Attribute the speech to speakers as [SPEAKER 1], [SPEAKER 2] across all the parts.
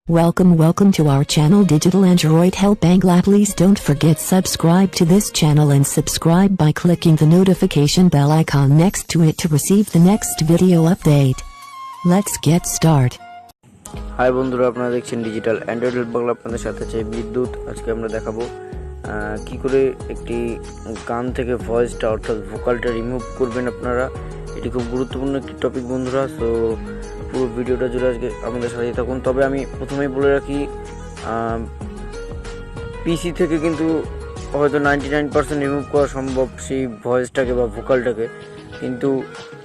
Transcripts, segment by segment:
[SPEAKER 1] Welcome to our channel Digital Android Help Bangla. Please don't forget subscribe to this channel and subscribe by clicking the notification bell icon next to it to receive the next video update. Let's get start.
[SPEAKER 2] Hi বন্ধুরা, আপনারা দেখছেন digital Android help Bangla. আপনাদের সাথে আছে বিদ্যুৎ। আজকে আমরা দেখাবো কি করে একটি গান থেকে ভয়েসটা অর্থাৎ ভোকালটা রিমুভ করবেন আপনারা। এটি খুব গুরুত্বপূর্ণ একটি টপিক বন্ধুরা। সো পুরো ভিডিওটা জুড়ে আজকে আমাদের সাথে থাকুন। তবে আমি প্রথমেই বলে রাখি, পিসি থেকে কিন্তু হয়তো 99% রিমুভ করা সম্ভব সেই ভয়েসটাকে বা ভোকালটাকে, কিন্তু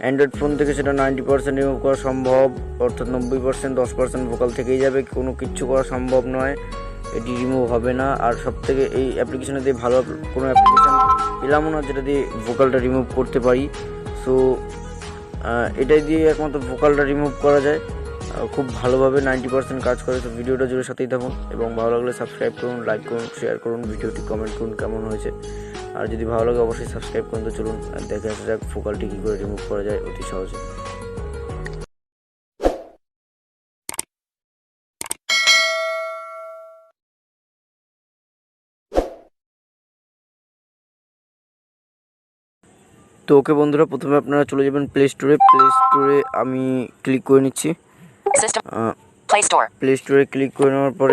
[SPEAKER 2] অ্যান্ড্রয়েড ফোন থেকে সেটা 90% রিমুভ করা সম্ভব, অর্থাৎ 90%, 10% ভোকাল থেকেই যাবে, কোনো কিচ্ছু করা সম্ভব নয়, এটি রিমুভ হবে না। আর সবথেকে এই অ্যাপ্লিকেশানে দিয়ে ভালো কোনো অ্যাপ্লিকেশান পেলামও না যেটা দিয়ে ভোকালটা রিমুভ করতে পারি। সো এটাই দিয়ে একমাত্র ভোকালটা রিমুভ করা যায়, খুব ভালোভাবে 90% কাজ করে। তো ভিডিওটা জুড়ে সাথেই থাকুন এবং ভালো লাগলে সাবস্ক্রাইব করুন, লাইক করুন, শেয়ার করুন, ভিডিওটি কমেন্ট করুন কেমন হয়েছে। আর যদি ভালো লাগে অবশ্যই সাবস্ক্রাইব করুন। তো চলুন দেখে আসা যাক ভোকালটি কী করে রিমুভ করা যায় অতি সহজে। তো ওকে বন্ধুরা, প্রথমে আপনারা চলে যাবেন প্লে স্টোরে। আমি ক্লিক করে নিচ্ছি। প্লে স্টোরে ক্লিক করে নেওয়ার পরে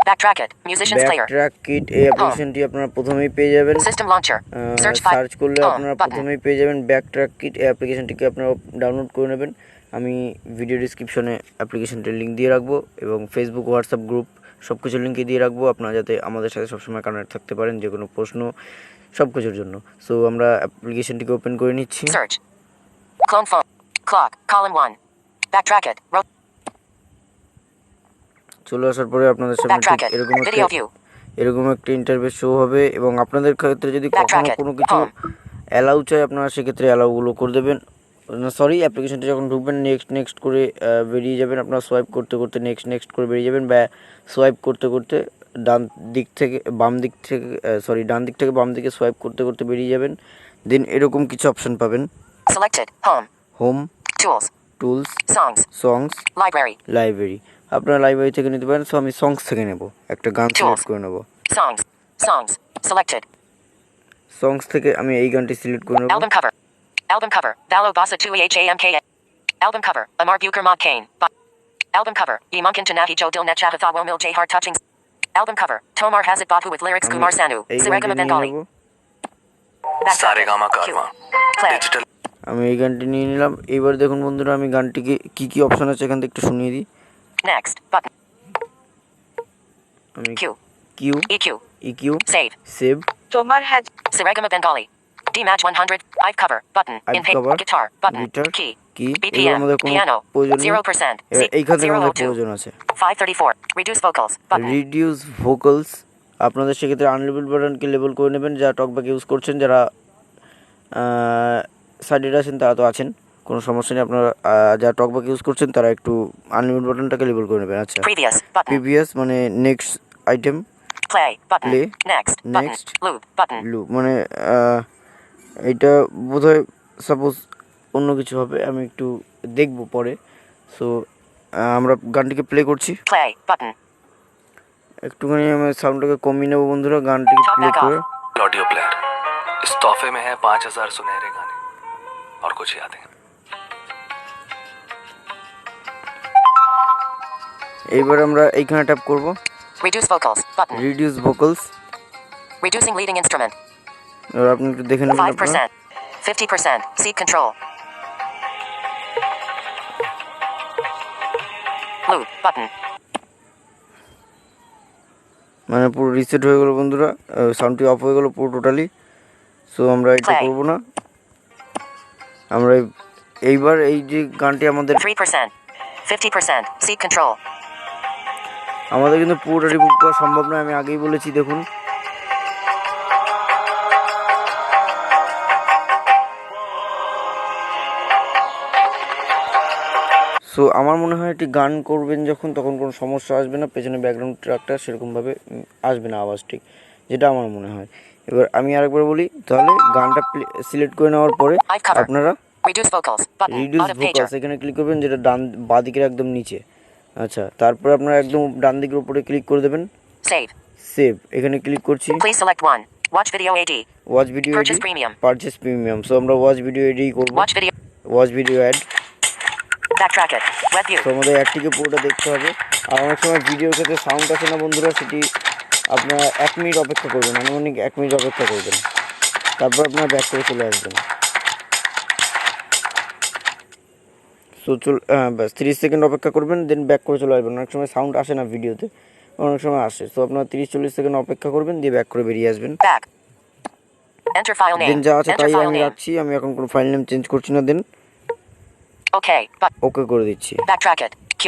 [SPEAKER 2] ব্যাকট্র্যাক কিট এই অ্যাপ্লিকেশনটি আপনারা প্রথমেই পেয়ে যাবেন। সার্চ করলে আপনারা প্রথমেই পেয়ে যাবেন ব্যাকট্র্যাক কিট। এই অ্যাপ্লিকেশনটিকে আপনারা ডাউনলোড করে নেবেন। আমি ভিডিও ডিসক্রিপশনে অ্যাপ্লিকেশনটির লিঙ্ক দিয়ে রাখবো এবং ফেসবুক, হোয়াটসঅ্যাপ গ্রুপ সব কিছুর লিঙ্কে দিয়ে রাখবো, আপনারা যাতে আমাদের সাথে সবসময় কানেক্ট থাকতে পারেন যে কোনো প্রশ্ন সব কিছুর জন্য। সো আমরা অ্যাপ্লিকেশনটিকে ওপেন করে নিচ্ছি। চলে আসার পরে আপনাদের সামনে এরকম একটা ইন্টারফেস শো হবে এবং আপনাদের ক্ষেত্রে যদি কখনো কোনো কিছু অ্যালাউ চাই আপনারা সেক্ষেত্রে অ্যালাউগুলো করে দেবেন। অ্যাপ্লিকেশনটা যখন ঢুকবেন নেক্সট করে বেরিয়ে যাবেন। আপনারা সোয়াইপ করতে করতে নেক্সট করে বেরিয়ে যাবেন, বা সোয়াইপ করতে করতে ডান দিক থেকে বাম দিকে সোয়াইপ করতে করতে বেরিয়ে যাবেন। দেন এরকম কিছু অপশন পাবেন। হোম, টুলস, সংস, লাইব্রেরি। আপনারা লাইব্রেরি থেকে নিতে পারেন। সো আমি সংস থেকে নেব, একটা গান সিলেক্ট করে নেব। সংস থেকে আমি এই গানটি সিলেক্ট করে নেব।
[SPEAKER 3] Album cover, Ballo Bossa 2HAMK. Album cover, Amar Buker Mod Kane. Album cover, Imunkin Tanahi Jo Dil Netchatha Womil J Heart Touching. Album cover, Tomar Hazard Babu with lyrics Kumar Sanu. Saregama Bengali.
[SPEAKER 4] Saregama Karma. Digital.
[SPEAKER 2] আমি এই গানটি নিয়ে নিলাম। এবার দেখুন বন্ধুরা, আমি গানটিকে কি অপশন আছে এখান থেকে একটু শুনিয়ে দিই।
[SPEAKER 3] Next button.
[SPEAKER 2] আমি
[SPEAKER 3] Q EQ
[SPEAKER 2] save
[SPEAKER 3] Tomar Hazard Saregama Bengali. D-Match 100, I've cover, button, in
[SPEAKER 2] cover,
[SPEAKER 3] guitar, button, key, BPM, piano, 0%,
[SPEAKER 2] এইখানে আমাদের প্রয়োজন আছে
[SPEAKER 3] 534, reduce vocals, button.
[SPEAKER 2] Reduce vocals, আপনাদের সেক্ষেত্রে আনলেবেল বাটনকে লেবেল করে নেবেন। যারা টকব্যাক ইউজ করছেন, যারা সাইডেড আছেন তারা তো আছেন, কোনো সমস্যা নেই। আপনারা যারা টকব্যাক ইউজ করছেন তারা একটু আনলিমিটেড বাটনটাকে লেবেল করে নেবেন। আচ্ছা, প্রিভিয়াস মানে next item,
[SPEAKER 3] play, button,
[SPEAKER 2] play,
[SPEAKER 3] next, loop, button,
[SPEAKER 2] মানে এটা বোধহয় সাপোজ অন্য কিছু হবে, আমি একটু দেখবো পরে। সো আমরা গানটিকে প্লে করছি।
[SPEAKER 3] play, button,
[SPEAKER 2] একটুখানি আমি সাউন্ডটাকে কমিয়ে নেবো বন্ধুরা, গানটিকে প্লে করে।
[SPEAKER 4] ऑडियो प्लेयर इस तोहफे में है 5000 सुनहरे गाने और कुछ यादें।
[SPEAKER 2] এইবার আমরা এইখানে ট্যাপ করব।
[SPEAKER 3] reduce vocals, button,
[SPEAKER 2] reduce vocals,
[SPEAKER 3] reducing leading instrument,
[SPEAKER 2] এবার আপনি একটু দেখে নেবেন।
[SPEAKER 3] 5%, 50%, seat control, loop, button,
[SPEAKER 2] মানে পুরো রিসেট হয়ে গেল বন্ধুরা, সাউন্ডটি অফ হয়ে গেল পুরো টোটালি। সো আমরা এটা করব না। আমরা এইবার এই যে গানটি আমাদের
[SPEAKER 3] 3%, 50%, seat control,
[SPEAKER 2] আমাদের কিন্তু পুরোটা রিমুভ করা সম্ভব নয়, আমি আগেই বলেছি। দেখুন সো আমার মনে হয় এটি গান করবেন যখন, তখন কোনো সমস্যা আসবে না, পেছনে ব্যাকগ্রাউন্ড ট্র্যাকটা সেরকমভাবে আসবে না আওয়াজ, ঠিক যেটা আমার মনে হয়। এবার আমি আরেকবার বলি, তাহলে গানটা সিলেক্ট করে নেওয়ার পরে আপনারা
[SPEAKER 3] reduce vocals, button,
[SPEAKER 2] reduce vocals এখানে ক্লিক করবেন, যেটা বাঁ দিকের একদম নিচে। আচ্ছা, তারপর আপনারা একদম ডান দিকের উপরে ক্লিক করে দেবেন
[SPEAKER 3] Save.
[SPEAKER 2] সেভ, এখানে ক্লিক করছি।
[SPEAKER 3] Please select 1. Watch video AD.
[SPEAKER 2] Watch video AD,
[SPEAKER 3] Purchase premium.
[SPEAKER 2] Purchase premium. So আমরা ওয়াচ ভিডিও এডি করব।
[SPEAKER 3] Watch video.
[SPEAKER 2] Watch video ad.
[SPEAKER 3] Backtrack it. Web view.
[SPEAKER 2] তো আমাদের অ্যাডটিকে পুরোটা দেখতে হবে। আর অনেক সময় ভিডিওর ক্ষেত্রে সাউন্ড আসে না বন্ধুরা, সেটি আপনারা 1 মিনিট অপেক্ষা করবেন, আনুমানিক 1 মিনিট অপেক্ষা করবেন, তারপর আপনারা ব্যাক করে চলে আসবেন। সো ব্যাস 30 সেকেন্ড অপেক্ষা করবেন, দেন ব্যাক করে চলে আসবেন। অনেক সময় সাউন্ড আসে না ভিডিওতে, অনেক সময় আসে। সো আপনারা 30-40 সেকেন্ড অপেক্ষা করবেন, দিয়ে ব্যাক করে বেরিয়ে আসবেন।
[SPEAKER 3] Back. Enter file
[SPEAKER 2] দেন
[SPEAKER 3] name.
[SPEAKER 2] যা আছে
[SPEAKER 3] Enter
[SPEAKER 2] তাই
[SPEAKER 3] file
[SPEAKER 2] আমি
[SPEAKER 3] name.
[SPEAKER 2] রাখছি, আমি এখন কোনো ফাইল নেম চেঞ্জ করছি না। দেন
[SPEAKER 3] Okay. But
[SPEAKER 2] ওকে করে দিচ্ছি।
[SPEAKER 3] backtrack it. Q.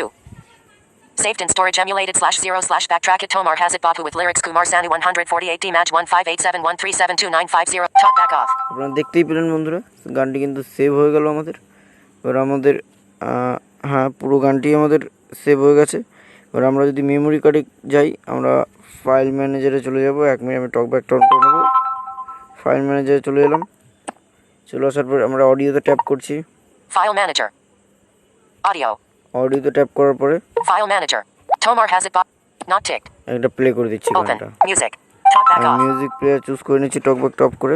[SPEAKER 3] Saved in storage emulated /0/backtrack it. Tomar has it Bapu with lyrics Kumar Sanu 148D match 15871372950. Talk back off.
[SPEAKER 2] আপনারা দেখতেই পেলেন বন্ধুরা, গানটি কিন্তু সেভ হয়ে গেল আমাদের। এবার আমাদের হ্যাঁ, পুরো গানটি আমাদের সেভ হয়ে গেছে। এবার আমরা যদি মেমোরি কার্ডে যাই, আমরা ফাইল ম্যানেজারে চলে যাব। 1 মিনিট আমি টক ব্যাক অন করে নেব। ফাইল ম্যানেজারে চলে এলাম। চলে আসার পর আমরা অডিওতে ট্যাপ করছি।
[SPEAKER 3] File manager. Audio.
[SPEAKER 2] অডিওতে ট্যাপ করার পরে
[SPEAKER 3] File manager. Tomar has it not ticked.
[SPEAKER 2] একটা প্লে করে দিচ্ছি
[SPEAKER 3] Open.
[SPEAKER 2] গানটা।
[SPEAKER 3] Music. Talk back
[SPEAKER 2] আমি
[SPEAKER 3] off.
[SPEAKER 2] মিউজিক প্লেয়ার চুজ করে নিচ্ছি টক ব্যাক টপ করে।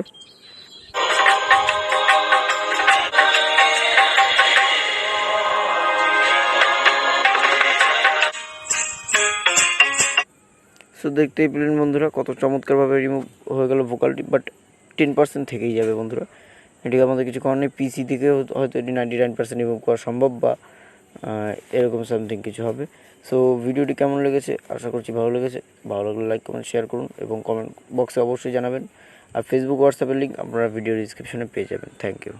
[SPEAKER 2] সো দেখতেই পেলেন বন্ধুরা কত চমৎকারভাবে রিমুভ হয়ে গেল ভোকালটি, বাট 10% থেকেই যাবে বন্ধুরা। এটিকে আমাদের কিছু কারণে পিসি থেকে হয়তো এটি 99% রিমুভ করা সম্ভব, বা এরকম সামথিং কিছু হবে। সো ভিডিওটি কেমন লেগেছে আশা করছি ভালো লেগেছে। ভালো লাগলে লাইক কমেন্ট শেয়ার করুন এবং কমেন্ট বক্সে অবশ্যই জানাবেন। আর ফেসবুক হোয়াটসঅ্যাপের লিঙ্ক আপনারা ভিডিও ডিসক্রিপশনে পেয়ে যাবেন। Thank you.